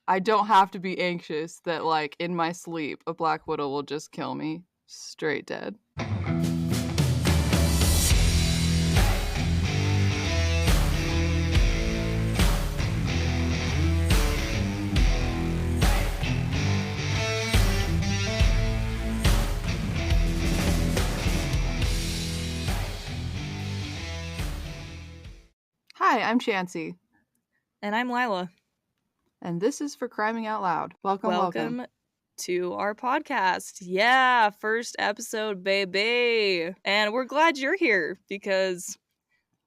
I don't have to be anxious that, like, in my sleep, a black widow will just kill me. Straight dead. Hi, I'm Chansey. And I'm Lila. And this is For Criming Out Loud. Welcome. To our podcast. Yeah, first episode, baby. And we're glad you're here because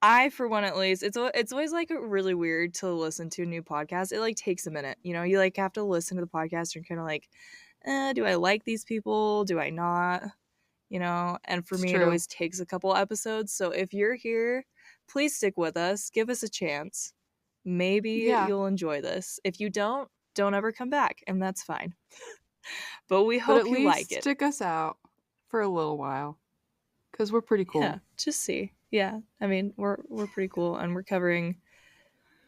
I, for one at least, it's always like really weird to listen to a new podcast. It like takes a minute. You know, you like have to listen to the podcast and kind of like, do I like these people? Do I not? You know, and for It's me, it true. always takes a couple episodes. So if you're here, please stick with us. Give us a chance. Maybe you'll enjoy this. If you don't ever come back, and that's fine. But we hope you like it. Stick us out for a little while, because we're pretty cool. Yeah, just see. Yeah, I mean, we're pretty cool, and we're covering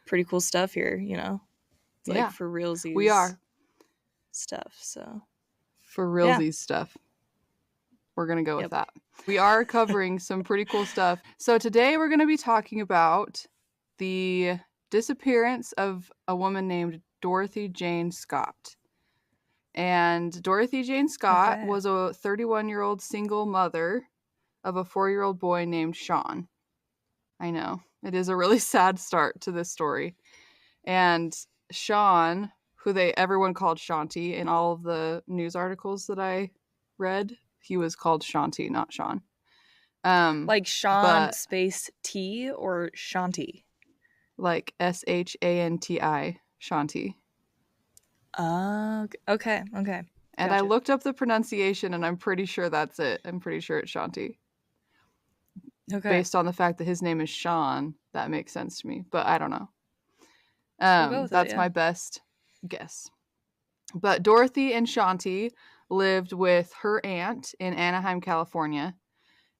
pretty cool stuff here. You know, it's like for realsies. We are stuff. So for realsies stuff. We're gonna go with that. We are covering some pretty cool stuff. So today we're gonna be talking about the disappearance of a woman named Dorothy Jane Scott. And Dorothy Jane Scott was a 31-year-old single mother of a 4-year-old boy named Sean. I know. It is a really sad start to this story. And Sean, who everyone called Shanti in all of the news articles that I read, he was called Shanti, not Sean. Like Sean space T or Shanti? Like Shanti, Shanti. Okay. And gotcha. I looked up the pronunciation, and I'm pretty sure that's it. I'm pretty sure it's Shanti. Okay. Based on the fact that his name is Sean, that makes sense to me, but I don't know. That's my best guess. But Dorothy and Shanti lived with her aunt in Anaheim, California.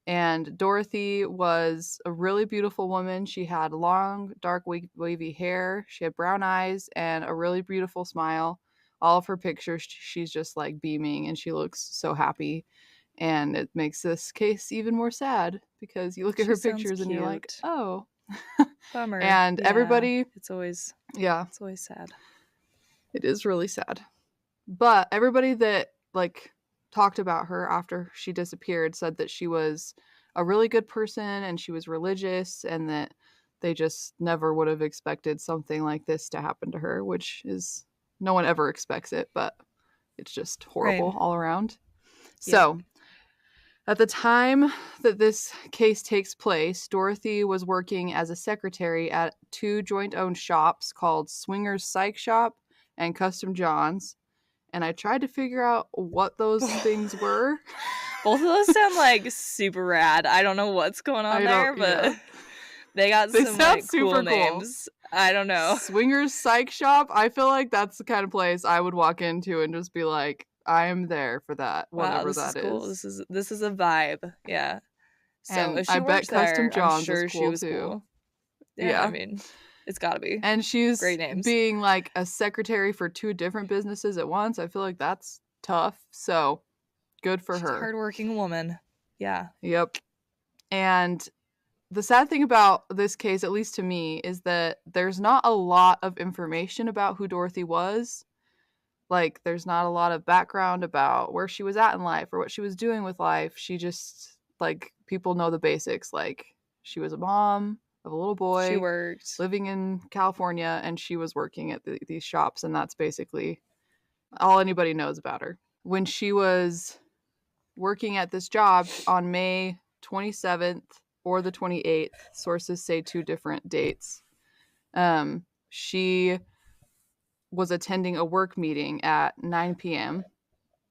And Dorothy was a really beautiful woman. She had long, dark, wavy hair. She had brown eyes and a really beautiful smile. All of her pictures, she's just like beaming, and she looks so happy. And it makes this case even more sad because you look at her pictures and you're like, oh. Bummer. And everybody... It's always sad. It is really sad. But everybody that like talked about her after she disappeared said that she was a really good person and she was religious, and that they just never would have expected something like this to happen to her, which is, no one ever expects it, but it's just horrible all around. So at the time that this case takes place, Dorothy was working as a secretary at 2 joint-owned shops called Swingers Psych Shop and Custom John's. And I tried to figure out what those things were. Both of those sound like super rad. I don't know what's going on there, but they got some like cool names. I don't know. Swingers Psych Shop. I feel like that's the kind of place I would walk into and just be like, I am there for that. Whatever that is. Cool. This is a vibe. Yeah. So and if she I bet Custom John's I'm sure is cool she was too. Cool. Yeah, I mean, it's gotta be. And she's great names. Being like a secretary for 2 different businesses at once. I feel like that's tough. So good for her. A hardworking woman. Yeah. Yep. And the sad thing about this case, at least to me, is that there's not a lot of information about who Dorothy was. Like, there's not a lot of background about where she was at in life or what she was doing with life. She just, like, people know the basics. Like, she was a mom of a little boy. She worked. Living in California, and she was working at these shops, and that's basically all anybody knows about her. When she was working at this job on May 27th or the 28th, sources say 2 different dates, she was attending a work meeting at 9 p.m.,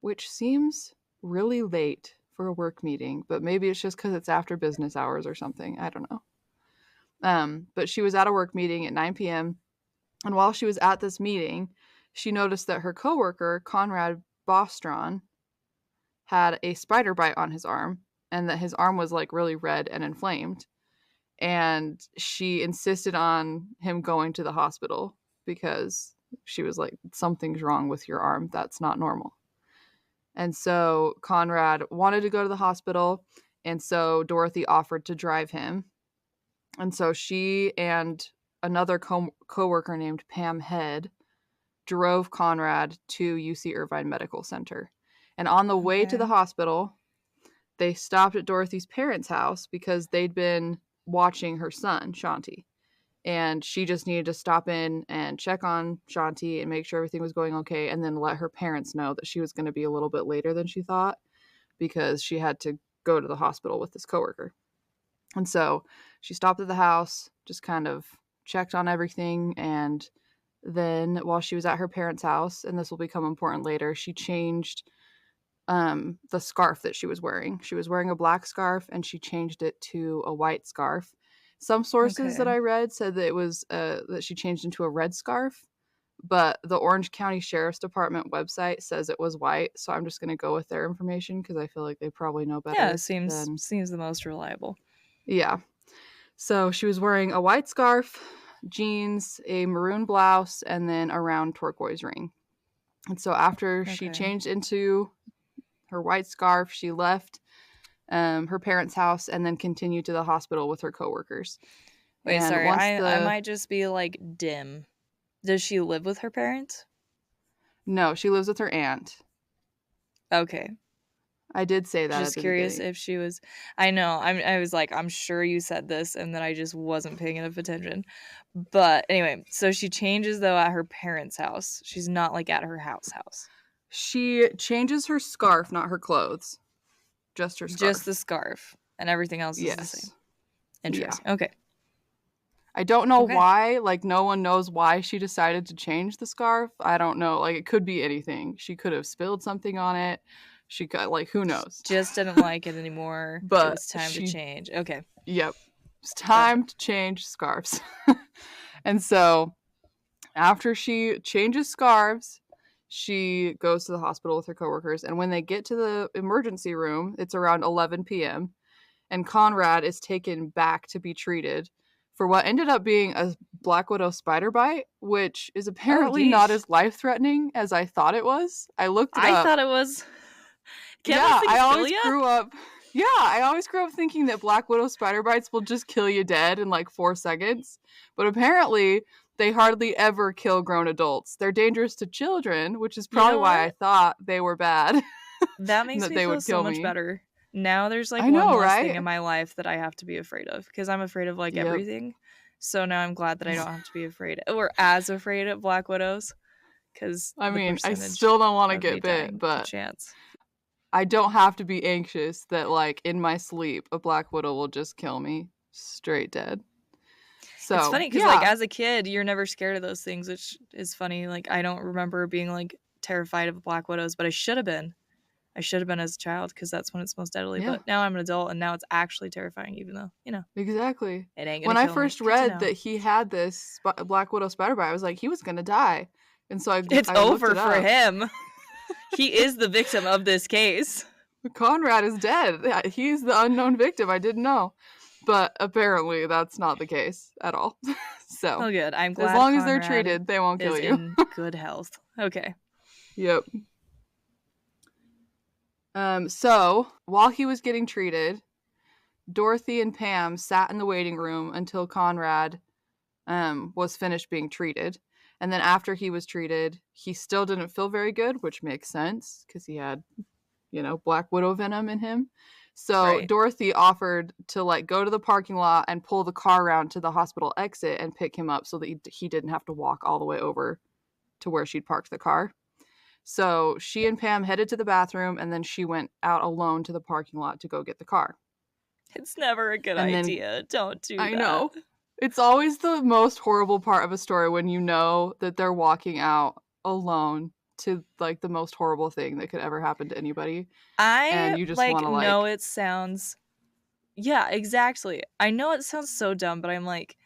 which seems really late for a work meeting, but maybe it's just because it's after business hours or something. I don't know. But she was at a work meeting at 9 p.m., and while she was at this meeting, she noticed that her coworker, Conrad Bostron, had a spider bite on his arm, and that his arm was like really red and inflamed. And she insisted on him going to the hospital because She was like, something's wrong with your arm. That's not normal. And so Conrad wanted to go to the hospital, and so Dorothy offered to drive him. And so she and another co-worker named Pam Head drove Conrad to UC Irvine Medical Center. And on the way to the hospital, they stopped at Dorothy's parents' house because they'd been watching her son, Shanti. And she just needed to stop in and check on Shanti and make sure everything was going okay, and then let her parents know that she was going to be a little bit later than she thought because she had to go to the hospital with this coworker. And so she stopped at the house, just kind of checked on everything, and then while she was at her parents' house, and this will become important later, she changed the scarf that she was wearing. She was wearing a black scarf, and she changed it to a white scarf. Some sources that I read said that it was that she changed into a red scarf, but the Orange County Sheriff's Department website says it was white, so I'm just going to go with their information because I feel like they probably know better. Yeah, it seems the most reliable. Yeah. So she was wearing a white scarf, jeans, a maroon blouse, and then a round turquoise ring. And so after she changed into her white scarf, she left her parents' house and then continued to the hospital with her coworkers. Wait, sorry, I might just be like dim. Does she live with her parents? No, she lives with her aunt. Okay. I did say that. Just curious if she was. I know. I was like, I'm sure you said this, and then I just wasn't paying enough attention. But anyway, so she changes though at her parents' house. She's not like at her house. She changes her scarf, not her clothes. Just her scarf. Just the scarf, and everything else is the same. Interesting. Yeah. Okay. I don't know why. Like, no one knows why she decided to change the scarf. I don't know. Like, it could be anything. She could have spilled something on it. She could, like, who knows? Just didn't like it anymore. But it was time to change. Okay. Yep. It's time to change scarves. And so, after she changes scarves, she goes to the hospital with her coworkers. And when they get to the emergency room, it's around 11 p.m. And Conrad is taken back to be treated for what ended up being a black widow spider bite, which is apparently not as life-threatening as I thought it was. I looked it up. I thought it was. I always grew up thinking that black widow spider bites will just kill you dead in like 4 seconds. But apparently, they hardly ever kill grown adults. They're dangerous to children, which is probably why I thought they were bad. That makes me feel so much better. Now there's like one less thing in my life that I have to be afraid of, because I'm afraid of like everything. So now I'm glad that I don't have to be afraid or as afraid of black widows. Because I mean, I still don't want to get bit, but I don't have to be anxious that like in my sleep a black widow will just kill me straight dead. So it's funny because like as a kid you're never scared of those things, which is funny. Like I don't remember being like terrified of black widows, but I should have been. I should have been as a child because that's when it's most deadly. Yeah. But now I'm an adult and now it's actually terrifying, even though, you know. Exactly. It ain't gonna when I first read that he had this black widow spider bite, I was like, he was going to die. And so it's over for him. He is the victim of this case. Conrad is dead. He's the unknown victim. I didn't know. But apparently that's not the case at all. So oh, good. I'm glad as long as they're treated, they won't kill you. In good health. Okay. Yep. So while he was getting treated, Dorothy and Pam sat in the waiting room until Conrad was finished being treated. And then after he was treated, he still didn't feel very good, which makes sense because he had, black widow venom in him. So Dorothy offered to like go to the parking lot and pull the car around to the hospital exit and pick him up so that he didn't have to walk all the way over to where she'd parked the car. So she and Pam headed to the bathroom, and then she went out alone to the parking lot to go get the car. It's never a good idea. Don't do that. I know. It's always the most horrible part of a story when you know that they're walking out alone to like the most horrible thing that could ever happen to anybody. And you just want to know it sounds. Yeah, exactly. I know it sounds so dumb, but I'm like,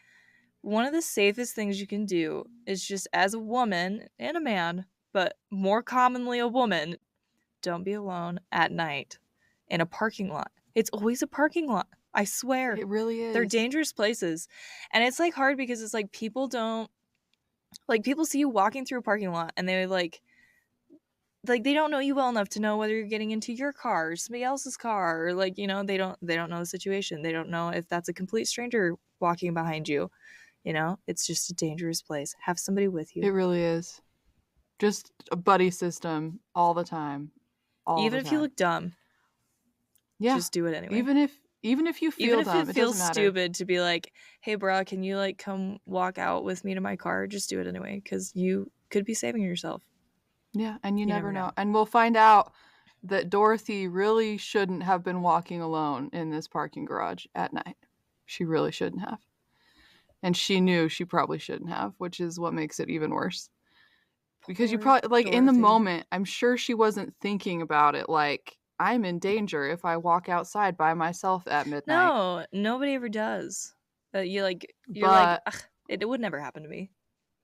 one of the safest things you can do is just as a woman and a man, but more commonly a woman, don't be alone at night in a parking lot. It's always a parking lot. I swear. It really is. They're dangerous places. And it's like hard because it's like people don't Like, people see you walking through a parking lot and they like they don't know you well enough to know whether you're getting into your car or somebody else's car, or like, you know, they don't know the situation. They don't know if that's a complete stranger walking behind you. You know, it's just a dangerous place. Have somebody with you. It really is. Just a buddy system all the time. All Even the if you time. look dumb. Yeah. Just do it anyway. Even if you feel dumb, it it feels doesn't matter. stupid to be like, hey, bro, can you like come walk out with me to my car? Just do it anyway, because you could be saving yourself. Yeah, and you never know. And we'll find out that Dorothy really shouldn't have been walking alone in this parking garage at night. She really shouldn't have. And she knew she probably shouldn't have, which is what makes it even worse. Because you probably, like, Dorothy. in the moment, I'm sure she wasn't thinking about it like, I'm in danger if I walk outside by myself at midnight. No, nobody ever does. You're like, it would never happen to me.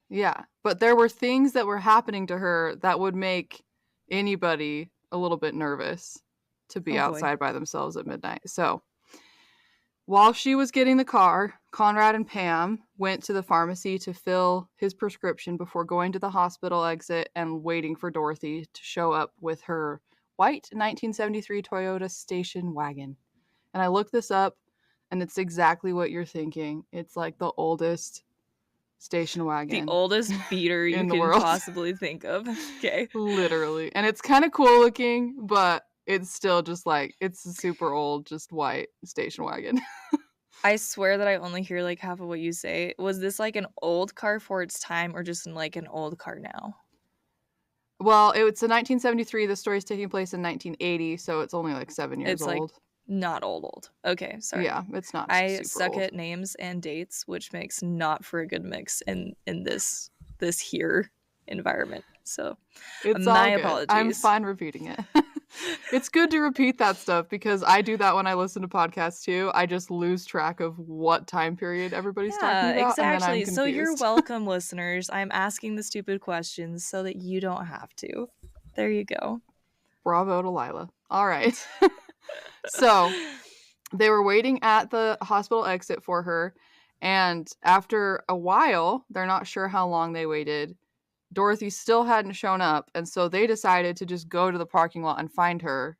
Yeah, but there were things that were happening to her that would make anybody a little bit nervous to be outside by themselves at midnight. So while she was getting the car, Conrad and Pam went to the pharmacy to fill his prescription before going to the hospital exit and waiting for Dorothy to show up with her white 1973 Toyota station wagon. And I looked this up, and it's exactly what you're thinking. It's like the oldest station wagon. The oldest beater you can possibly think of. Okay. Literally. And it's kind of cool looking, but it's still just like, it's a super old, just white station wagon. I swear that I only hear like half of what you say. Was this like an old car for its time, or just like an old car now? Well, it's a 1973. The story's taking place in 1980, so it's only like 7 years old. Like not old. Okay, sorry. Yeah, it's not. I super suck old. at names and dates, which makes not for a good mix in this here environment. So it's my all good. apologies. I'm fine repeating it. It's good to repeat that stuff because I do that when I listen to podcasts too. I just lose track of what time period everybody's talking about. Exactly. And then I'm confused. So you're welcome, listeners. I'm asking the stupid questions so that you don't have to. There you go. Bravo to Lila. All right. So they were waiting at the hospital exit for her. And after a while, they're not sure how long they waited, Dorothy still hadn't shown up. And so they decided to just go to the parking lot and find her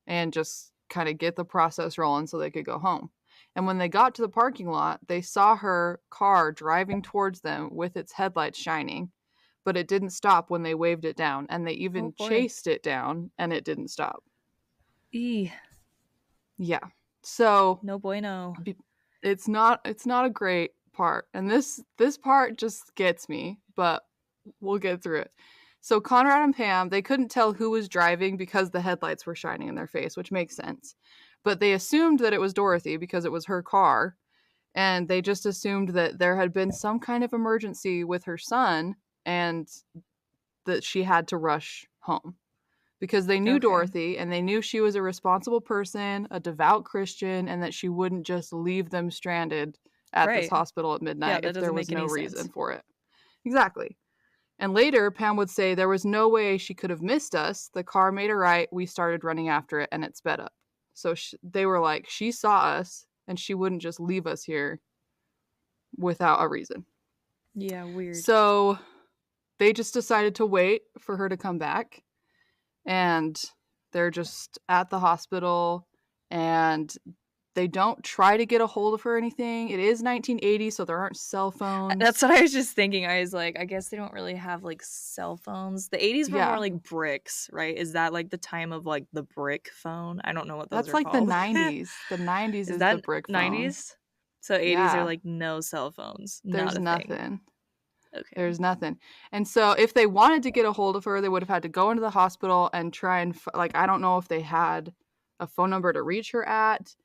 and just kind of get the process rolling so they could go home. And when they got to the parking lot, they saw her car driving towards them with its headlights shining. But it didn't stop when they waved it down. And they even chased it down and it didn't stop. Yeah. So no bueno. It's not a great part. And this part just gets me, but we'll get through it. So Conrad and Pam, they couldn't tell who was driving because the headlights were shining in their face, which makes sense. But they assumed that it was Dorothy because it was her car. And they just assumed that there had been some kind of emergency with her son and that she had to rush home. Because they knew Dorothy and they knew she was a responsible person, a devout Christian, and that she wouldn't just leave them stranded at this hospital at midnight if there was no reason for it. Exactly. And later, Pam would say there was no way she could have missed us. The car made a right. We started running after it and it sped up. So they were like, she saw us and she wouldn't just leave us here without a reason. Yeah, weird. So they just decided to wait for her to come back. And they're just at the hospital and they don't try to get a hold of her or anything. It is 1980, so there aren't cell phones. That's what I was just thinking. I was like, I guess they don't really have like cell phones. The 80s were more like bricks, right? Is that like the time of like the brick phone? I don't know what those are called. That's like the 90s. The 90s is the brick phone. 90s? So 80s are like no cell phones. There's nothing. Thing. Okay. There's nothing. And so if they wanted to get a hold of her, they would have had to go into the hospital and try and like, I don't know if they had a phone number to reach her at,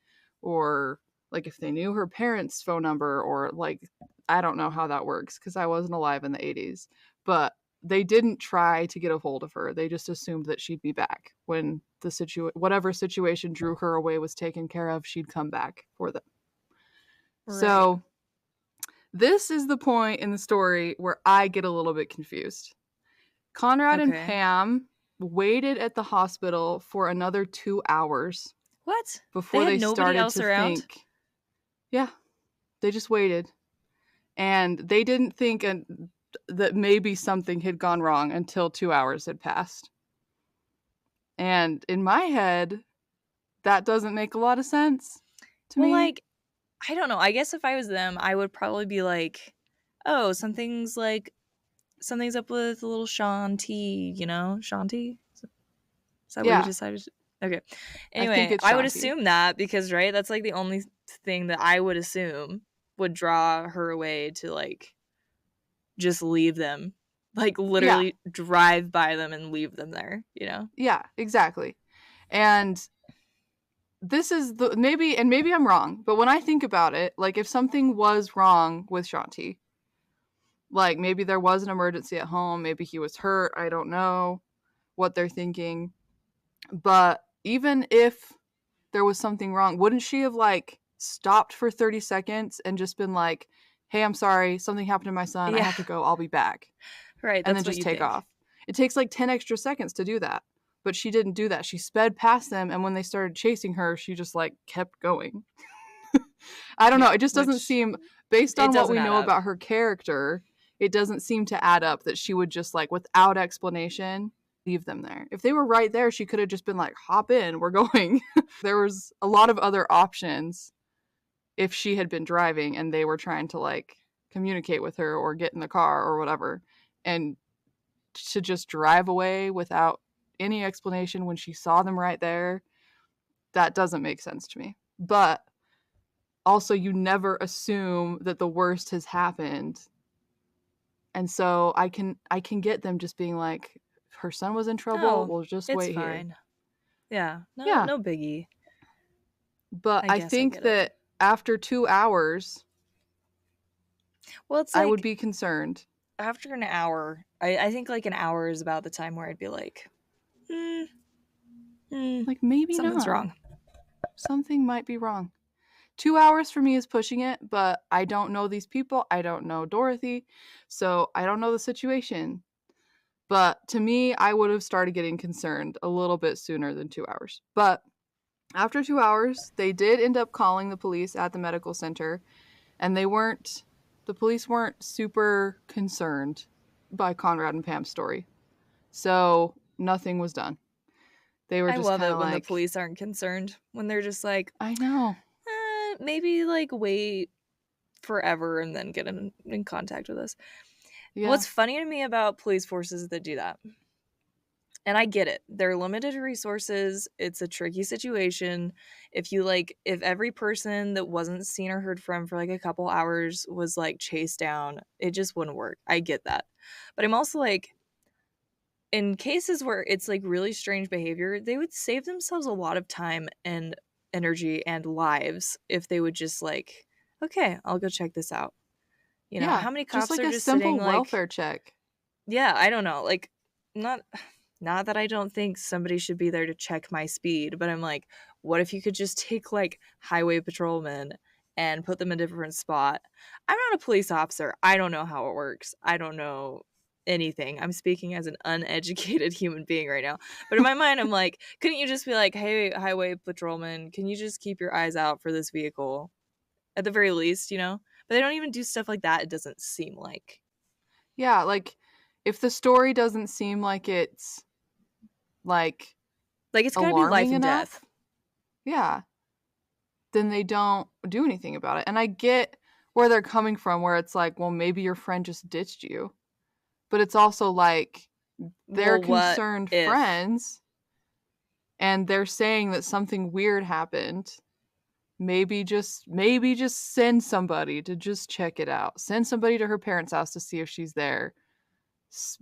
or like if they knew her parents' phone number, or like, I don't know how that works because I wasn't alive in the 80s, but they didn't try to get a hold of her. They just assumed that she'd be back when the whatever situation drew her away was taken care of. She'd come back for them. Right. So this is the point in the story where I get a little bit confused. Conrad and Pam waited at the hospital for another 2 hours. What? Before they started to think. Yeah. They just waited. And they didn't think that maybe something had gone wrong until 2 hours had passed. And in my head, that doesn't make a lot of sense to me. Like, I don't know. I guess if I was them, I would probably be like, oh, something's up with little Shanti, Shanti? Is that what you decided to... Okay. Anyway, I would assume that because, right, that's like the only thing that I would assume would draw her away to like just leave them. Like literally drive by them and leave them there, Yeah, exactly. And this is maybe I'm wrong, but when I think about it, like if something was wrong with Shanti, like maybe there was an emergency at home, maybe he was hurt, I don't know what they're thinking. But even if there was something wrong, wouldn't she have like stopped for 30 seconds and just been like, hey, I'm sorry, something happened to my son, I have to go, I'll be back. Right, and then just take off. It takes like 10 extra seconds to do that. But she didn't do that. She sped past them, and when they started chasing her, she just like kept going. I don't know. It just doesn't seem, based on what we know about her character, it doesn't seem to add up that she would just like, without explanation, leave them there. If they were right there, she could have just been like, hop in, we're going. There was a lot of other options if she had been driving and they were trying to like communicate with her or get in the car or whatever. And to just drive away without any explanation when she saw them right there, that doesn't make sense to me. But also, you never assume that the worst has happened. And so I can get them just being like, her son was in trouble, we'll just wait here. It's fine. Yeah. No biggie. But I think that after 2 hours, it's like, I would be concerned. After an hour, I think like an hour is about the time where I'd be like, like maybe something's wrong. Something might be wrong. 2 hours for me is pushing it, but I don't know these people. I don't know Dorothy, so I don't know the situation. But to me, I would have started getting concerned a little bit sooner than 2 hours. But after 2 hours, they did end up calling the police at the medical center, and the police weren't super concerned by Conrad and Pam's story. So nothing was done. They were just I love it when the police aren't concerned, when they're just like, I know. Maybe like wait forever and then get in contact with us. Yeah. What's funny to me about police forces that do that, and I get it, they're limited resources, it's a tricky situation. If every person that wasn't seen or heard from for like a couple hours was like chased down, it just wouldn't work. I get that. But I'm also like, in cases where it's like really strange behavior, they would save themselves a lot of time and energy and lives if they would just like, okay, I'll go check this out. How many cops just like are a just simple sitting, welfare check? Yeah, I don't know. Like, not that I don't think somebody should be there to check my speed, but I'm like, what if you could just take like highway patrolmen and put them in a different spot? I'm not a police officer. I don't know how it works. I don't know anything. I'm speaking as an uneducated human being right now. But in my mind, I'm like, couldn't you just be like, hey, highway patrolman, can you just keep your eyes out for this vehicle? At the very least, But they don't even do stuff like that, it doesn't seem like. Yeah, like, if the story doesn't seem like it's, like it's gotta be life and death. Yeah. Then they don't do anything about it. And I get where they're coming from, where it's like, well, maybe your friend just ditched you. But it's also like, they're concerned friends, and they're saying that something weird happened. Maybe just send somebody to just check it out. Send somebody to her parents' house to see if she's there.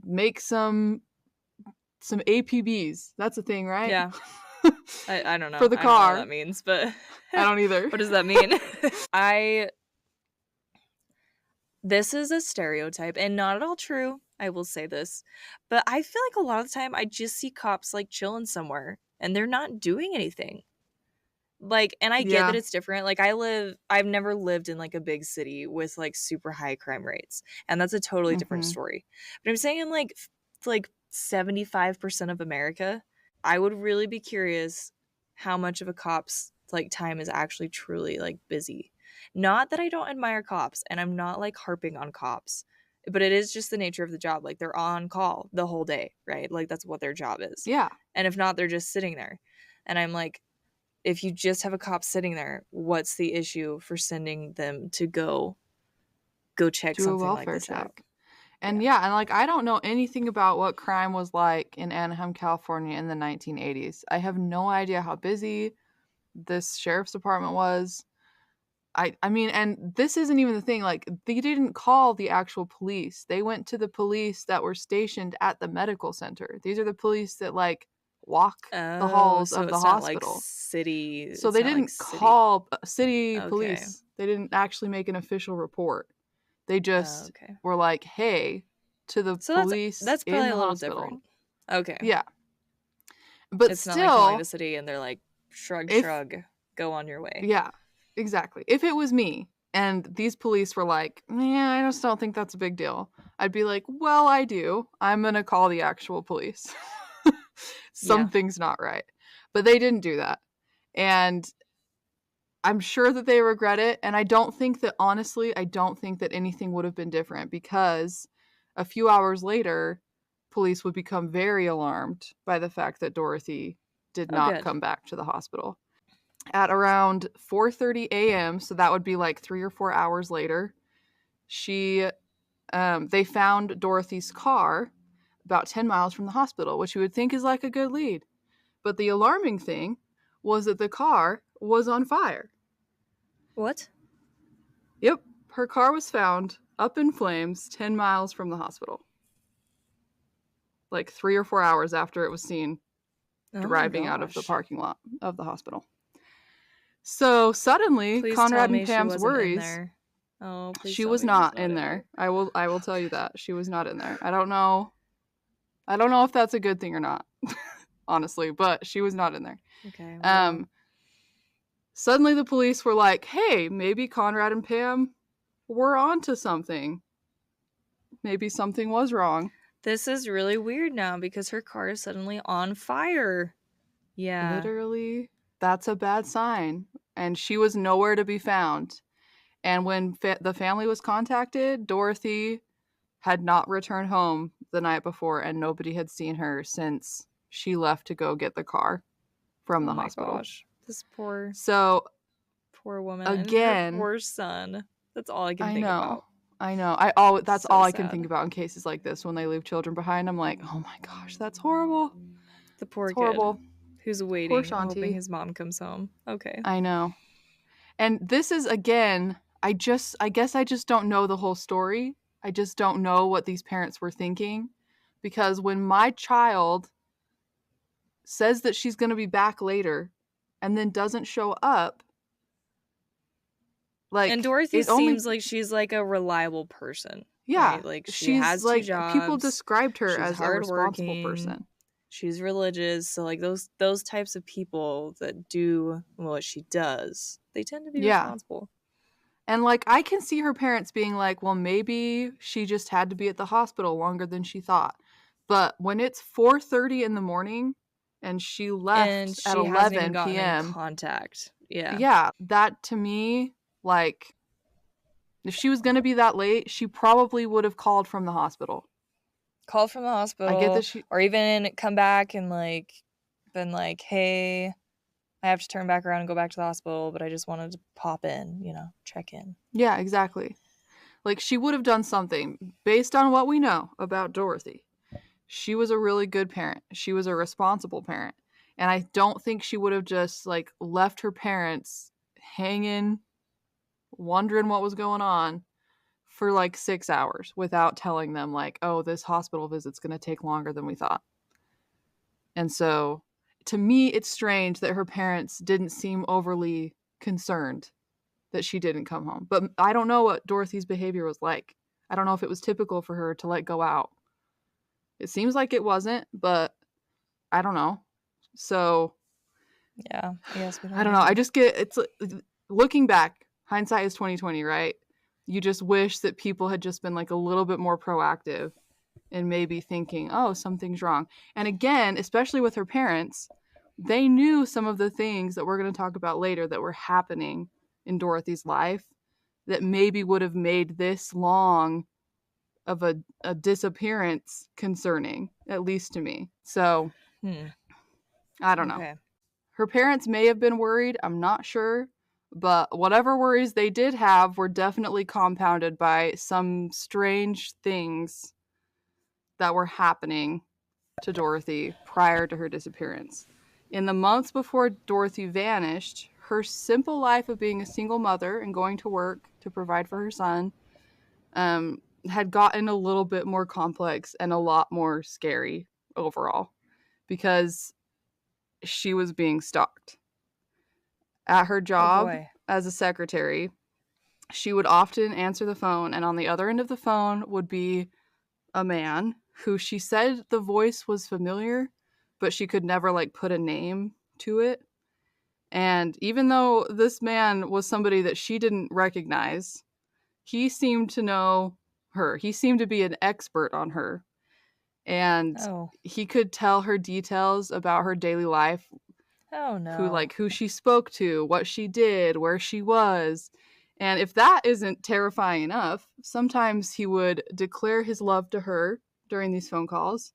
Make some APBs. That's a thing, right? Yeah. I don't know. For the car. I don't know what that means, but I don't either. What does that mean? This is a stereotype and not at all true. I will say this. But I feel like a lot of the time I just see cops like chilling somewhere and they're not doing anything. Like, and I get that it's different. Like, I've never lived in like a big city with like super high crime rates. And that's a totally different story. But I'm saying in like 75% of America, I would really be curious how much of a cop's like time is actually truly like busy. Not that I don't admire cops, and I'm not like harping on cops. But it is just the nature of the job. Like, they're on call the whole day, right? Like, that's what their job is. Yeah. And if not, they're just sitting there. And I'm like, if you just have a cop sitting there, what's the issue for sending them to go check Do a something like welfare this out? check. And yeah, and like I don't know anything about what crime was like in Anaheim, California in the 1980s. I have no idea how busy this sheriff's department was. I mean, and this isn't even the thing. Like, they didn't call the actual police. They went to the police that were stationed at the medical center. These are the police that like walk the halls so of the it's not hospital. like city. So it's they not didn't like city. call city Okay. police. They didn't actually make an official report. They just were like, "Hey," to the police that's in probably the a little hospital. different. Okay. Yeah. But it's still, not like calling the city and they're like, shrug, go on your way. Yeah, exactly. If it was me and these police were like, "Yeah, I just don't think that's a big deal," I'd be like, "Well, I do. I'm gonna call the actual police. Something's not right." But they didn't do that. And I'm sure that they regret it. And I don't think that, honestly, I don't think that anything would have been different, because a few hours later, police would become very alarmed by the fact that Dorothy did not come back to the hospital. At around 4:30 a.m., so that would be like 3 or 4 hours later, they found Dorothy's car about 10 miles from the hospital, which you would think is like a good lead. But the alarming thing was that the car was on fire. What? Yep, her car was found up in flames 10 miles from the hospital. Like 3 or 4 hours after it was seen driving out of the parking lot of the hospital. So suddenly, please Conrad and Pam's worries. Oh, please she was not in there. I will tell you that she was not in there. I don't know if that's a good thing or not, honestly, but she was not in there. Okay. Well. Suddenly the police were like, "Hey, maybe Conrad and Pam were onto something. Maybe something was wrong." This is really weird now because her car is suddenly on fire. Yeah. Literally, that's a bad sign. And she was nowhere to be found. And when the family was contacted, Dorothy had not returned home the night before, and nobody had seen her since she left to go get the car from the hospital. Gosh. This poor woman. Again, and her poor son. That's all I can think about. I know. That's all I can think about in cases like this when they leave children behind. I'm like, oh my gosh, that's horrible. The poor kid who's waiting, hoping his mom comes home. Okay. I know. And this is, again, I guess I just don't know the whole story. I just don't know what these parents were thinking, because when my child says that she's going to be back later and then doesn't show up, like, and Dorothy seems like she's like a reliable person. Yeah, right? Like she has two jobs. People described her as a responsible person. She's religious, so like those types of people that do what she does, they tend to be responsible. And like, I can see her parents being like, well, maybe she just had to be at the hospital longer than she thought. But when it's 4:30 in the morning and she left at 11 p.m. contact. Yeah. Yeah, that to me, like, if she was going to be that late, she probably would have called from the hospital. Called from the hospital. I get that or even come back and like been like, hey, I have to turn back around and go back to the hospital, but I just wanted to pop in, check in. Yeah, exactly. Like, she would have done something based on what we know about Dorothy. She was a really good parent. She was a responsible parent. And I don't think she would have just, like, left her parents hanging, wondering what was going on for, like, 6 hours without telling them, like, oh, this hospital visit's going to take longer than we thought. And so, to me, it's strange that her parents didn't seem overly concerned that she didn't come home. But I don't know what Dorothy's behavior was like. I don't know if it was typical for her to let go out. It seems like it wasn't, but I don't know. So, yeah, yes, I don't know. I just it's looking back, hindsight is 20/20, right? You just wish that people had just been like a little bit more proactive and maybe thinking, oh, something's wrong. And again, especially with her parents, they knew some of the things that we're going to talk about later that were happening in Dorothy's life that maybe would have made this long a disappearance concerning, at least to me. So I don't know. Her parents may have been worried, I'm not sure, but whatever worries they did have were definitely compounded by some strange things that were happening to Dorothy prior to her disappearance. In the months before Dorothy vanished, her simple life of being a single mother and going to work to provide for her son had gotten a little bit more complex and a lot more scary overall because she was being stalked. At her job as a secretary, she would often answer the phone, and on the other end of the phone would be a man who she said the voice was familiar, but she could never like put a name to it. And even though this man was somebody that she didn't recognize, he seemed to know her. He seemed to be an expert on her. And he could tell her details about her daily life. Oh no. Who she spoke to, what she did, where she was. And if that isn't terrifying enough, sometimes he would declare his love to her during these phone calls.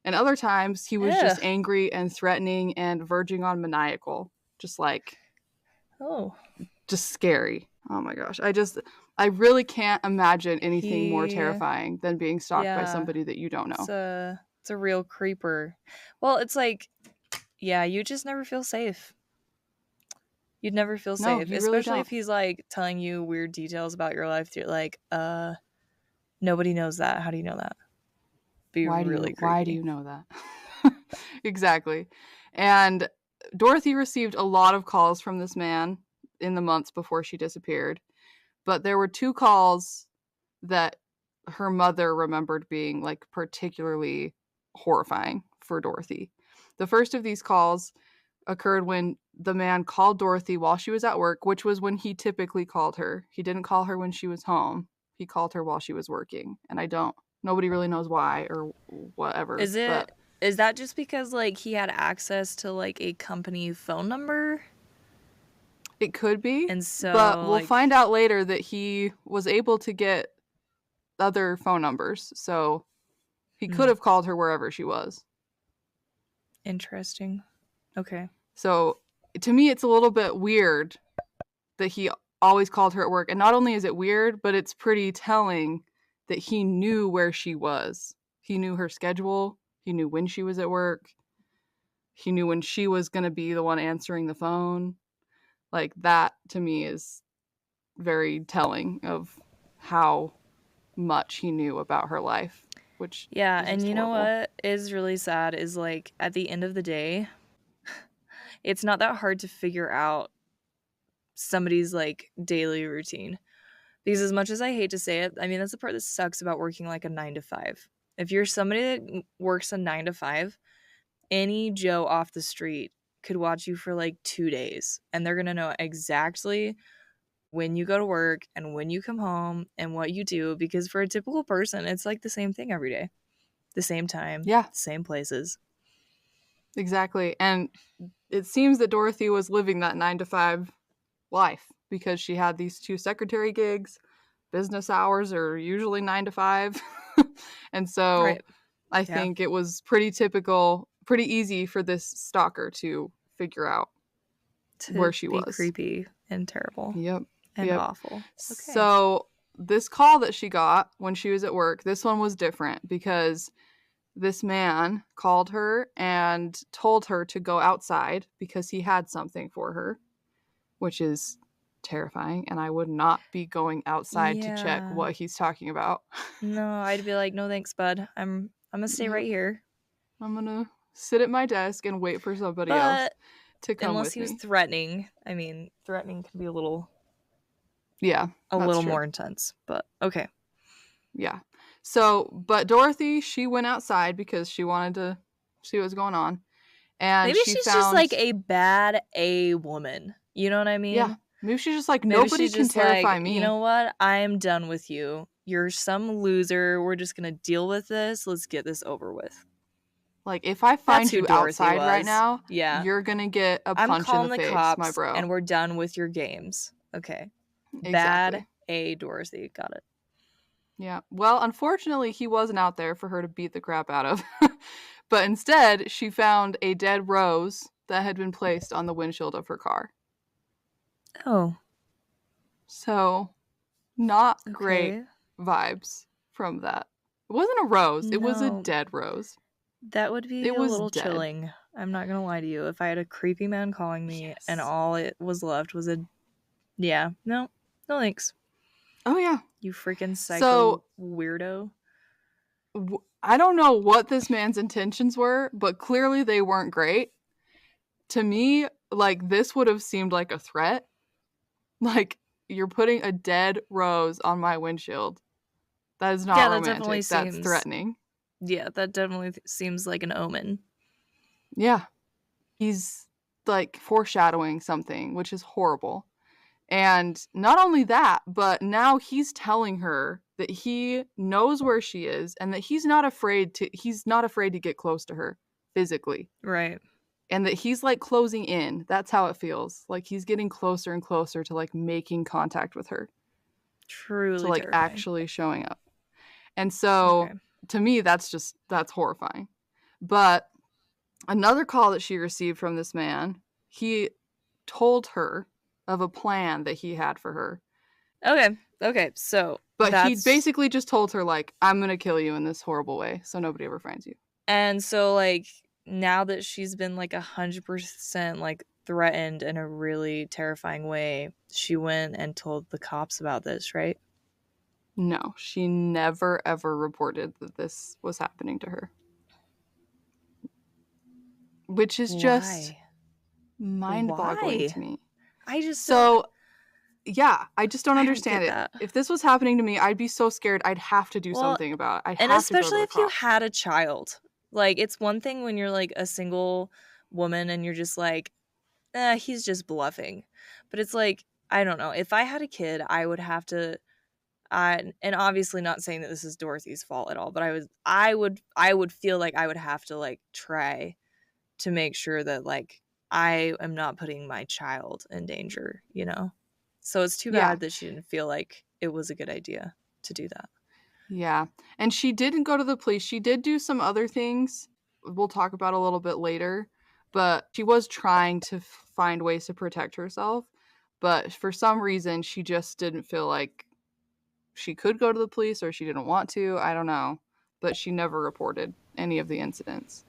And other times he was just angry and threatening and verging on maniacal. Just just scary. Oh my gosh. I really can't imagine anything more terrifying than being stalked by somebody that you don't know. It's a real creeper. Well, it's like, you just never feel safe. You'd never feel safe, especially if he's like telling you weird details about your life. You're like, nobody knows that. How do you know that? Why do you know that? Exactly. And Dorothy received a lot of calls from this man in the months before she disappeared, but there were 2 calls that her mother remembered being like particularly horrifying for Dorothy. The first of these calls occurred when the man called Dorothy while she was at work, which was when he typically called her. He didn't call her when she was home. He called her while she was working. And nobody really knows why or whatever. Is that just because like he had access to like a company phone number? It could be. And so, but we'll find out later that he was able to get other phone numbers. So he could have called her wherever she was. Interesting. Okay. So to me, it's a little bit weird that he always called her at work. And not only is it weird, but it's pretty telling that he knew where she was. He knew her schedule. He knew when she was at work. He knew when she was going to be the one answering the phone. Like, that to me is very telling of how much he knew about her life, which and you horrible. Know what is really sad is like at the end of the day, it's not that hard to figure out somebody's like daily routine. Because as much as I hate to say it, I mean, that's the part that sucks about working like a 9 to 5. If you're somebody that works a 9 to 5, any Joe off the street could watch you for like 2 days and they're going to know exactly when you go to work and when you come home and what you do. Because for a typical person, it's like the same thing every day, the same time, same places. Exactly. And it seems that Dorothy was living that 9 to 5 life because she had these 2 secretary gigs. Business hours are usually 9 to 5. And so I think it was pretty easy for this stalker to figure out where she was. Creepy and terrible. Yep. And awful. Okay. So this call that she got when she was at work, this one was different because this man called her and told her to go outside because he had something for her, which is terrifying, and I would not be going outside to check what he's talking about. No, I'd be like, no thanks, bud. I'm gonna stay right here. I'm gonna sit at my desk and wait for somebody else to come unless with he me. was threatening. I mean, threatening can be a little true. more intense, but okay. Yeah. So, but Dorothy, she went outside because she wanted to see what was going on. And maybe she's just like a bad A woman. You know what I mean? Yeah. Maybe she's just like, nobody can terrify me. You know what? I'm done with you. You're some loser. We're just going to deal with this. Let's get this over with. Like, if I find you outside right now, you're going to get a punch in the face, cops, my bro. And we're done with your games. Okay. Exactly. Bad A Dorothy. Got it. Yeah. Well, unfortunately, he wasn't out there for her to beat the crap out of. But instead, she found a dead rose that had been placed on the windshield of her car. Oh. So, not great Okay. vibes from that. It wasn't a rose, it was a No. dead rose. That would be It a was little dead. chilling. I'm not gonna lie to you. If I had a creepy man calling me and Yes. all it was left was a no thanks. Oh, yeah. You freaking psycho So, weirdo. I don't know what this man's intentions were, but clearly they weren't great. To me, like, this would have seemed like a threat. Like, you're putting a dead rose on my windshield. That is not Yeah, that definitely romantic. That's seems threatening. Yeah, that definitely seems like an omen. Yeah. He's like foreshadowing something, which is horrible. And not only that, but now he's telling her that he knows where she is and that he's not afraid to get close to her physically. Right. And that he's like closing in. That's how it feels. Like he's getting closer and closer to like making contact with her. Truly To like terrifying. actually showing up. And so to me that's horrifying. But another call that she received from this man, he told her of a plan that he had for her. Okay, so but he basically just told her like, I'm gonna kill you in this horrible way so nobody ever finds you. And so like now that she's been like 100% like threatened in a really terrifying way, she went and told the cops about this, right? No, she never ever reported that this was happening to her, which is just mind-boggling to me. I just I just don't understand it. If this was happening to me, I'd be so scared. I'd have to do something about it. And especially if you had a child. Like, it's one thing when you're like a single woman and you're just like, he's just bluffing. But it's like, I don't know. If I had a kid, I would have to. And obviously, not saying that this is Dorothy's fault at all, but I would feel like I would have to like try to make sure that like I am not putting my child in danger, you know? So it's too bad that she didn't feel like it was a good idea to do that. Yeah. And she didn't go to the police. She did do some other things we'll talk about a little bit later, but she was trying to find ways to protect herself. But for some reason, she just didn't feel like she could go to the police, or she didn't want to. I don't know. But she never reported any of the incidents.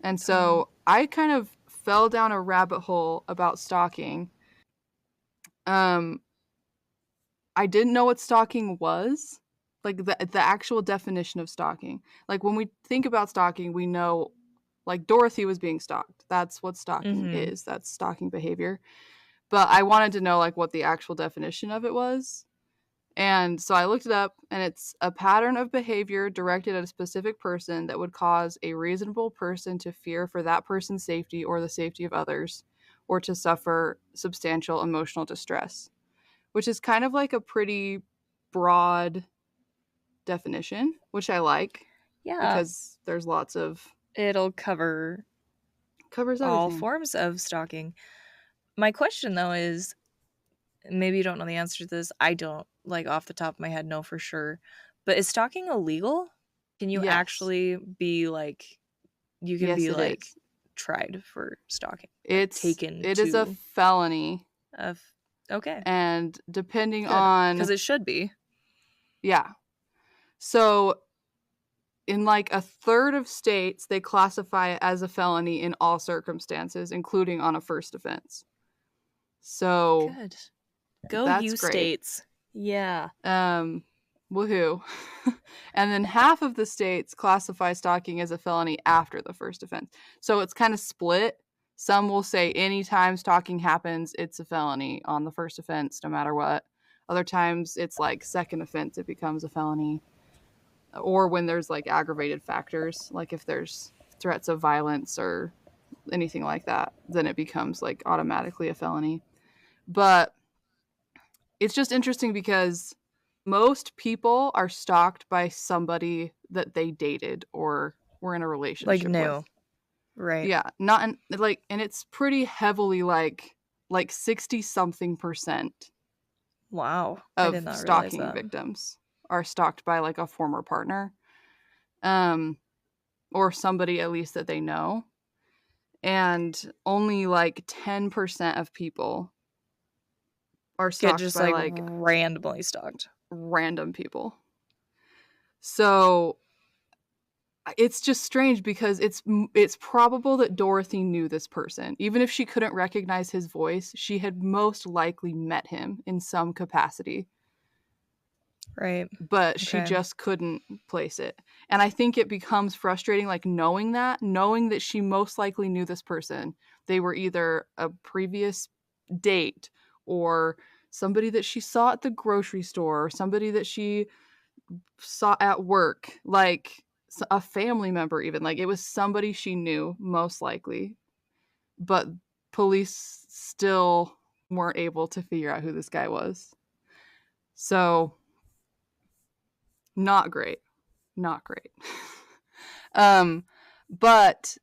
And so I kind of fell down a rabbit hole about stalking. I didn't know what stalking was, like the actual definition of stalking. Like when we think about stalking, we know like Dorothy was being stalked. That's what stalking is. That's stalking behavior. But I wanted to know like what the actual definition of it was. And so I looked it up, and it's a pattern of behavior directed at a specific person that would cause a reasonable person to fear for that person's safety or the safety of others, or to suffer substantial emotional distress, which is kind of like a pretty broad definition, which I like. Yeah. Because there's lots of... It'll covers everything. All forms of stalking. My question, though, is, maybe you don't know the answer to this. I don't, like, off the top of my head, know for sure. But is stalking illegal? Can you actually be, like... You can be, like, tried for stalking. It is a felony. Okay. And depending on... Because it should be. Yeah. So in like a third of states, they classify it as a felony in all circumstances, including on a first offense. So good. Go you states. Yeah. Woohoo. And then half of the states classify stalking as a felony after the first offense. So it's kind of split. Some will say anytime stalking happens, it's a felony on the first offense, no matter what. Other times it's like second offense, it becomes a felony. Or when there's like aggravated factors, like if there's threats of violence or anything like that, then it becomes like automatically a felony. But it's just interesting because most people are stalked by somebody that they dated or were in a relationship like new with. Right. Yeah, not in, like, and it's pretty heavily like 60 something percent wow of stalking victims. are stalked by like a former partner, or somebody at least that they know. And only like 10% of people are Get stalked just by like like randomly stalked. random people. So it's just strange because it's probable that Dorothy knew this person. Even if she couldn't recognize his voice, she had most likely met him in some capacity. Right. But she just couldn't place it. And I think it becomes frustrating, like knowing that she most likely knew this person. They were either a previous date or somebody that she saw at the grocery store or somebody that she saw at work, like a family member even. Like it was somebody she knew most likely. But police still weren't able to figure out who this guy was. So not great. Not great. But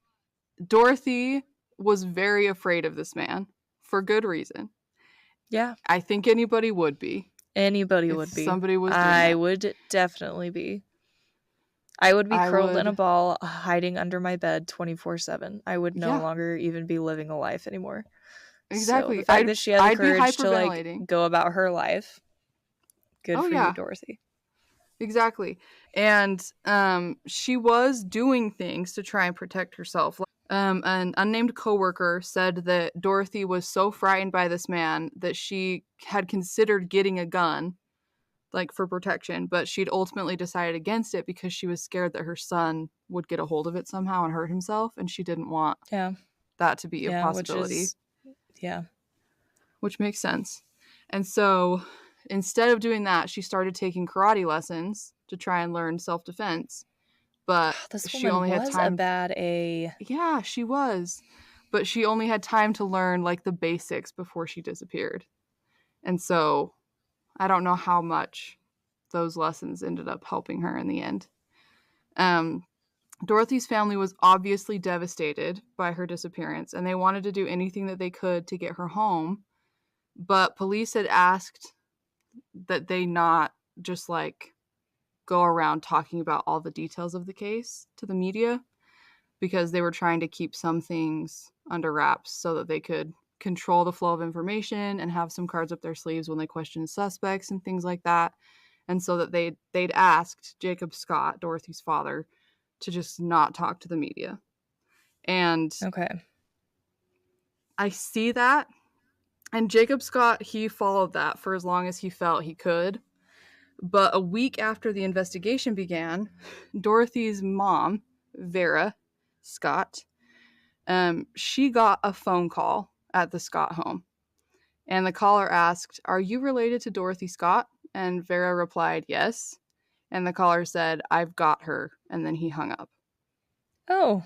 Dorothy was very afraid of this man for good reason. Yeah. I think anybody would be. Anybody would be. Somebody was doing I that. would definitely be. I would be curled in a ball, hiding under my bed 24/7. I would no longer even be living a life anymore. Exactly. So the fact that she had the courage to like go about her life, good for you, Dorothy. Exactly. And she was doing things to try and protect herself. An unnamed coworker said that Dorothy was so frightened by this man that she had considered getting a gun, like for protection, but she'd ultimately decided against it because she was scared that her son would get a hold of it somehow and hurt himself, and she didn't want that to be a possibility. Which makes sense. And so instead of doing that, she started taking karate lessons to try and learn self-defense. But she only had time. Yeah, she was. But she only had time to learn like the basics before she disappeared. And so I don't know how much those lessons ended up helping her in the end. Dorothy's family was obviously devastated by her disappearance, and they wanted to do anything that they could to get her home. But police had asked that they not just like go around talking about all the details of the case to the media, because they were trying to keep some things under wraps so that they could control the flow of information and have some cards up their sleeves when they questioned suspects and things like that. And so that they'd asked Jacob Scott, Dorothy's father, to just not talk to the media. And I see that. And Jacob Scott, he followed that for as long as he felt he could. But a week after the investigation began, Dorothy's mom, Vera Scott, she got a phone call at the Scott home. And the caller asked, "Are you related to Dorothy Scott?" And Vera replied, "Yes." And the caller said, "I've got her." And then he hung up. Oh.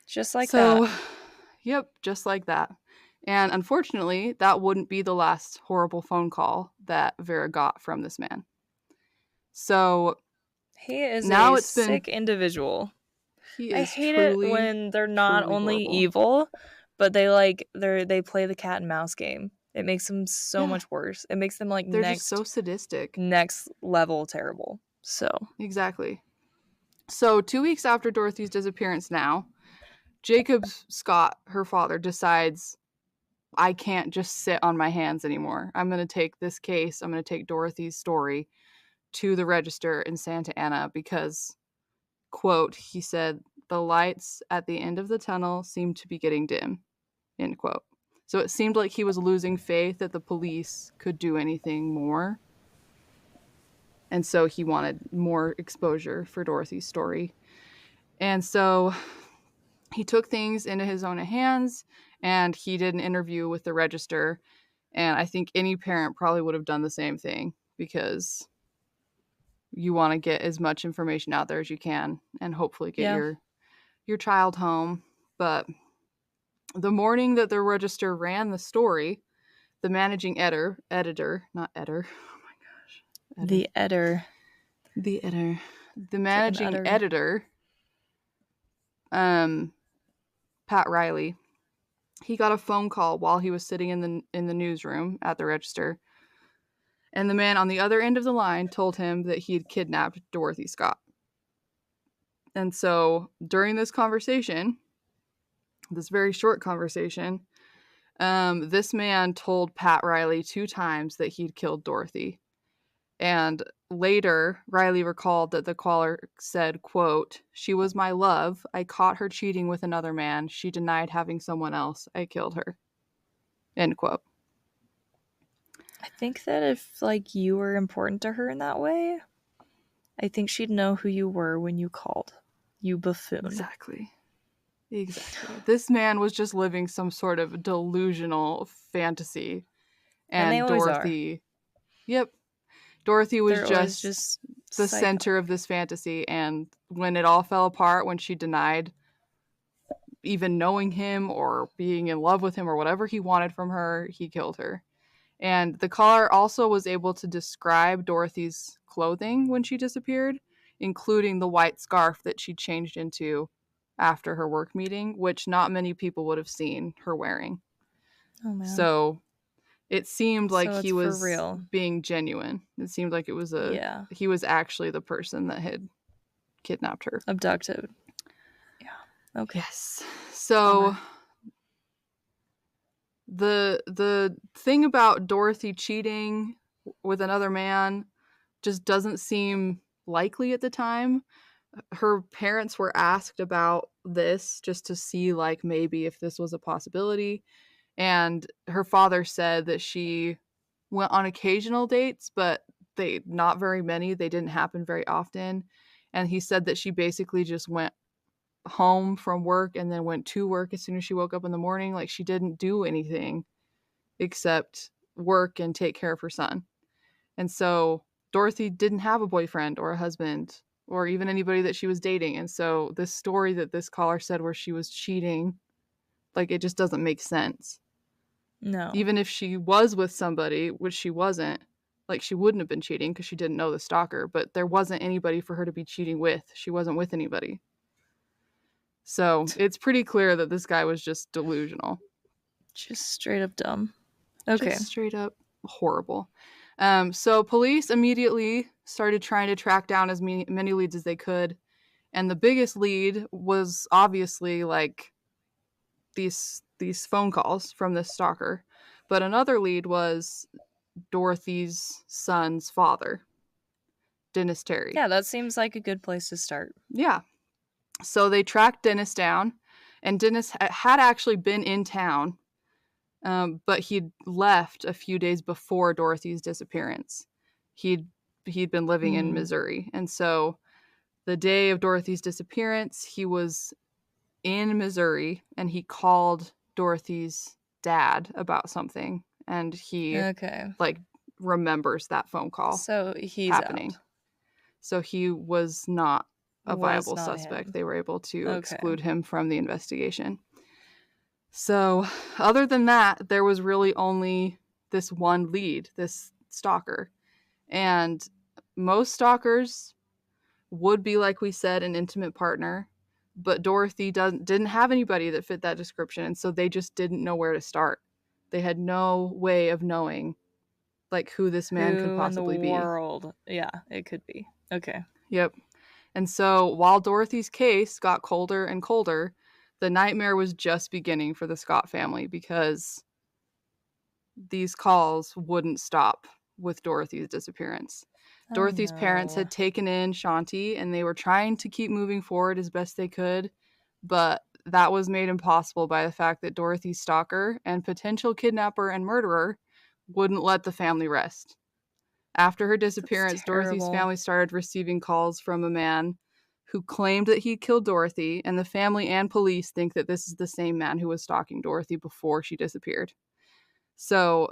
Just like that. Yep, just like that. And unfortunately, that wouldn't be the last horrible phone call that Vera got from this man. So he is now a sick individual. I hate it when they're not only evil, but they play the cat and mouse game. It makes them so much worse. It makes them like they're just so sadistic, next level terrible. So exactly. So 2 weeks after Dorothy's disappearance, now Jacob Scott, her father, decides, I can't just sit on my hands anymore. I'm going to take this case. I'm going to take Dorothy's story to the Register in Santa Ana because, quote, he said, "The lights at the end of the tunnel seem to be getting dim," end quote. So it seemed like he was losing faith that the police could do anything more. And so he wanted more exposure for Dorothy's story. And so he took things into his own hands and he did an interview with the Register. And I think any parent probably would have done the same thing because you want to get as much information out there as you can and hopefully get your child home. But the morning that the Register ran the story, the managing editor, not editor, oh my gosh. The managing editor, Pat Riley, he got a phone call while he was sitting in the newsroom at the Register. And the man on the other end of the line told him that he had kidnapped Dorothy Scott. And so during this conversation, this very short conversation, this man told Pat Riley 2 times that he'd killed Dorothy. And later, Riley recalled that the caller said, quote, "She was my love. I caught her cheating with another man. She denied having someone else. I killed her." End quote. I think that if, like, you were important to her in that way, I think she'd know who you were when you called. You buffoon. Exactly. This man was just living some sort of delusional fantasy. And they always Dorothy... are. Yep. Dorothy was They're just the center of this fantasy, and when it all fell apart, when she denied even knowing him or being in love with him or whatever he wanted from her, he killed her. And the caller also was able to describe Dorothy's clothing when she disappeared, including the white scarf that she changed into after her work meeting, which not many people would have seen her wearing. Oh, man. So it seemed like he was real. being genuine. It seemed like it was he was actually the person that had kidnapped her. Abducted. Yeah. Okay. Yes. So the thing about Dorothy cheating with another man just doesn't seem likely at the time. Her parents were asked about this just to see, like, maybe if this was a possibility. And her father said that she went on occasional dates, but not very many. They didn't happen very often. And he said that she basically just went home from work and then went to work as soon as she woke up in the morning. Like, she didn't do anything except work and take care of her son. And so Dorothy didn't have a boyfriend or a husband or even anybody that she was dating. And so this story that this caller said where she was cheating, like, it just doesn't make sense. No. Even if she was with somebody, which she wasn't, like, she wouldn't have been cheating because she didn't know the stalker, but there wasn't anybody for her to be cheating with. She wasn't with anybody. So it's pretty clear that this guy was just delusional. Just straight up dumb. Okay. Just straight up horrible. So police immediately started trying to track down as many leads as they could. And the biggest lead was obviously, like, these phone calls from this stalker. But another lead was Dorothy's son's father, Dennis Terry. Yeah, that seems like a good place to start. Yeah. So they tracked Dennis down, and Dennis had actually been in town, but he'd left a few days before Dorothy's disappearance. He'd been living in Missouri, and so the day of Dorothy's disappearance, he was in Missouri, and he called Dorothy's dad about something, and he like remembers that phone call. So he's happening. Out. So he was not a viable suspect. Him. They were able to exclude him from the investigation. So other than that, there was really only this one lead, this stalker. And most stalkers would be, like we said, an intimate partner, but Dorothy didn't have anybody that fit that description, and so they just didn't know where to start. They had no way of knowing, like, who this man could possibly be. World. Yeah, it could be. Okay. Yep. And so while Dorothy's case got colder and colder, the nightmare was just beginning for the Scott family because these calls wouldn't stop with Dorothy's disappearance. Dorothy's parents had taken in Shanti, and they were trying to keep moving forward as best they could, but that was made impossible by the fact that Dorothy's stalker and potential kidnapper and murderer wouldn't let the family rest. After her disappearance, Dorothy's family started receiving calls from a man who claimed that he killed Dorothy, and the family and police think that this is the same man who was stalking Dorothy before she disappeared. So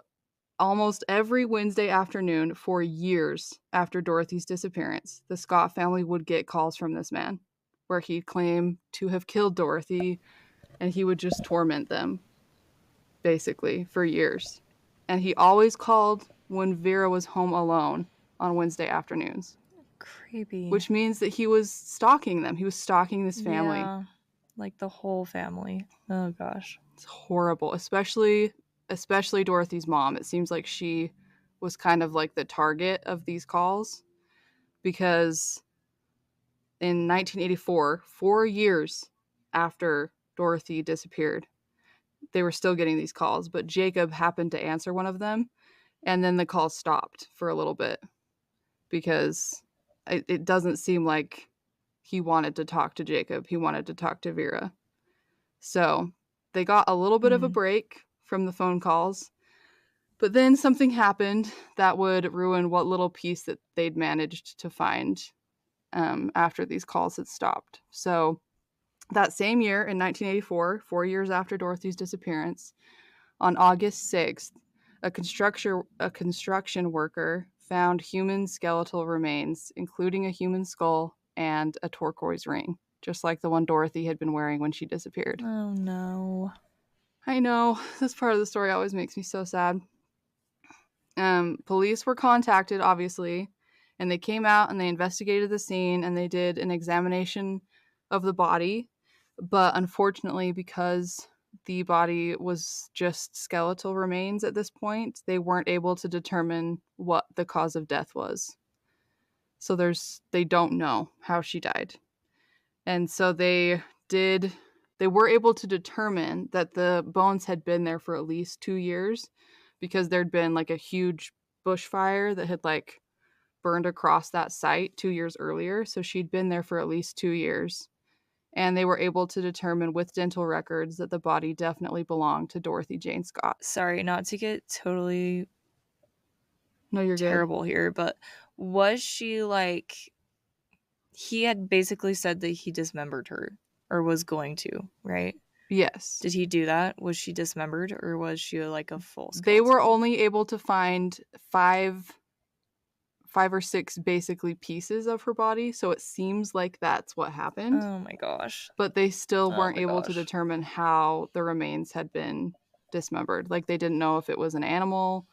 almost every Wednesday afternoon for years after Dorothy's disappearance, the Scott family would get calls from this man where he'd claim to have killed Dorothy, and he would just torment them, basically, for years. And he always called when Vera was home alone on Wednesday afternoons. Creepy. Which means that he was stalking them. He was stalking this family. Yeah, like the whole family. Oh, gosh. It's horrible, especially Dorothy's mom. It seems like she was kind of like the target of these calls, because in 1984, 4 years after Dorothy disappeared, they were still getting these calls, but Jacob happened to answer one of them, and then the call stopped for a little bit because it doesn't seem like he wanted to talk to Jacob. He wanted to talk to Vera. So they got a little bit of a break from the phone calls, but then something happened that would ruin what little piece that they'd managed to find after these calls had stopped. So that same year, in 1984, 4 years after Dorothy's disappearance, on August 6th, a construction worker found human skeletal remains, including a human skull and a turquoise ring, just like the one Dorothy had been wearing when she disappeared. Oh, no. I know. This part of the story always makes me so sad. Police were contacted, obviously, and they came out and they investigated the scene and they did an examination of the body. But unfortunately, because the body was just skeletal remains at this point, they weren't able to determine what the cause of death was. So they don't know how she died. And so they were able to determine that the bones had been there for at least 2 years, because there'd been like a huge bushfire that had like burned across that site 2 years earlier. So she'd been there for at least 2 years. And they were able to determine with dental records that the body definitely belonged to Dorothy Jane Scott. Sorry, not to get totally No, you're terrible good. here, but was she like, he had basically said that he dismembered her, or was going to, right? Yes. Did he do that? Was she dismembered, or was she like a full skeleton? They were only able to find five or six basically pieces of her body, so it seems like that's what happened. Oh my gosh. But they still weren't able to determine how the remains had been dismembered. Like, they didn't know if it was an animal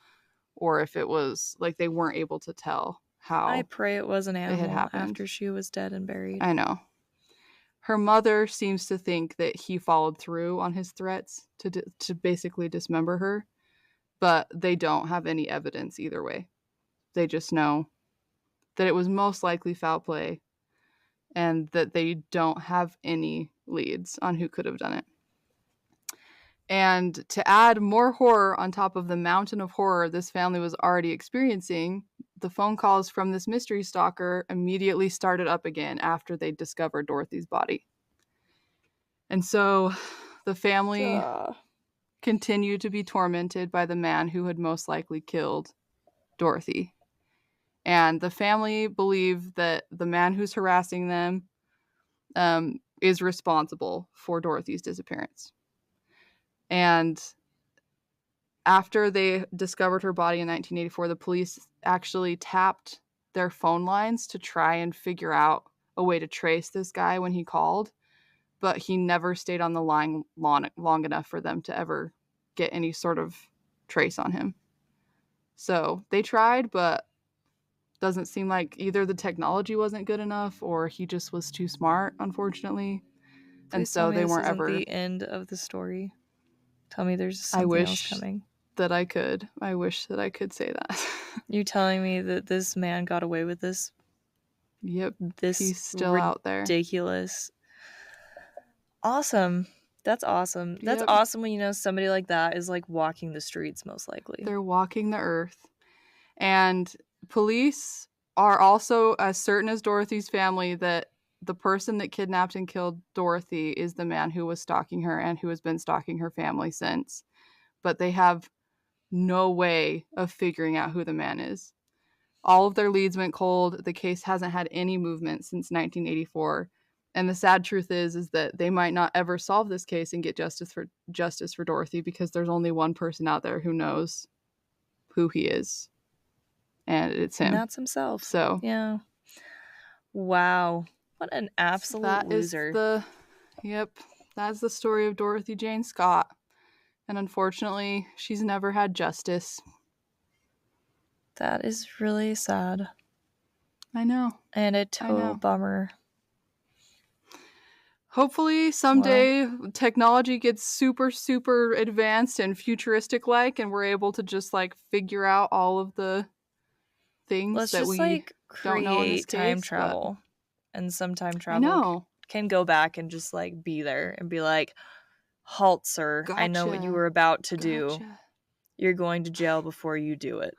or if it was, like, they weren't able to tell how. I pray it was an it had animal happened. after she was dead and buried. I know. Her mother seems to think that he followed through on his threats to basically dismember her, but they don't have any evidence either way. They just know that it was most likely foul play and that they don't have any leads on who could have done it. And to add more horror on top of the mountain of horror this family was already experiencing, the phone calls from this mystery stalker immediately started up again after they discovered Dorothy's body. And so the family continued to be tormented by the man who had most likely killed Dorothy. And the family believed that the man who's harassing them is responsible for Dorothy's disappearance. And after they discovered her body in 1984, the police actually tapped their phone lines to try and figure out a way to trace this guy when he called, but he never stayed on the line long enough for them to ever get any sort of trace on him. So they tried, but doesn't seem like either the technology wasn't good enough or he just was too smart, unfortunately. And so they weren't ever. The end of the story. Tell me there's something else coming. I wish that I could say that. You're telling me that this man got away with this? Yep. This he's still out there. Ridiculous. Awesome. That's awesome. That's awesome when you know somebody like that is like walking the streets, most likely. They're walking the earth. And police are also as certain as Dorothy's family that the person that kidnapped and killed Dorothy is the man who was stalking her and who has been stalking her family since. But they have no way of figuring out who the man is. All of their leads went cold. The case hasn't had any movement since 1984. And the sad truth is that they might not ever solve this case and get justice for Dorothy, because there's only one person out there who knows who he is. And it's him. And that's himself. So yeah. Wow. What an absolute loser. That's the story of Dorothy Jane Scott. And unfortunately, she's never had justice. That is really sad. I know. And a total bummer. Hopefully someday technology gets super, super advanced and futuristic like, and we're able to just like figure out all of the things that we like don't know in this create time case. travel, and some time I travel know. can go back and just like be there and be like, halt, sir. I know what you were about to do. You're going to jail before you do it.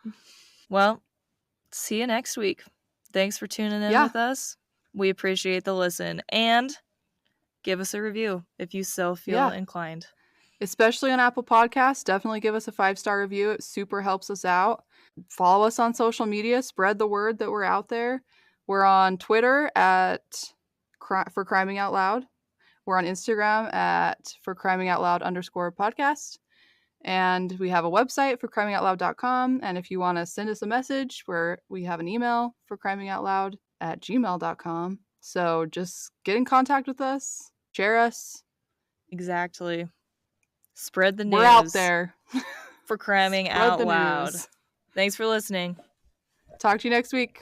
Well, see you next week. Thanks for tuning in with us. We appreciate the listen, and give us a review if you so feel inclined. Especially on Apple Podcasts, definitely give us a 5-star review. It super helps us out. Follow us on social media. Spread the word that we're out there. We're on Twitter for Criming Out Loud. We're on Instagram for Criming Out Loud _podcast. And we have a website for crimingoutloud.com. And if you want to send us a message, we have an email for crimingoutloud@gmail.com. So just get in contact with us. Share us. Exactly. Spread the news. We're out there. For Cramming Out Loud. Thanks for listening. Talk to you next week.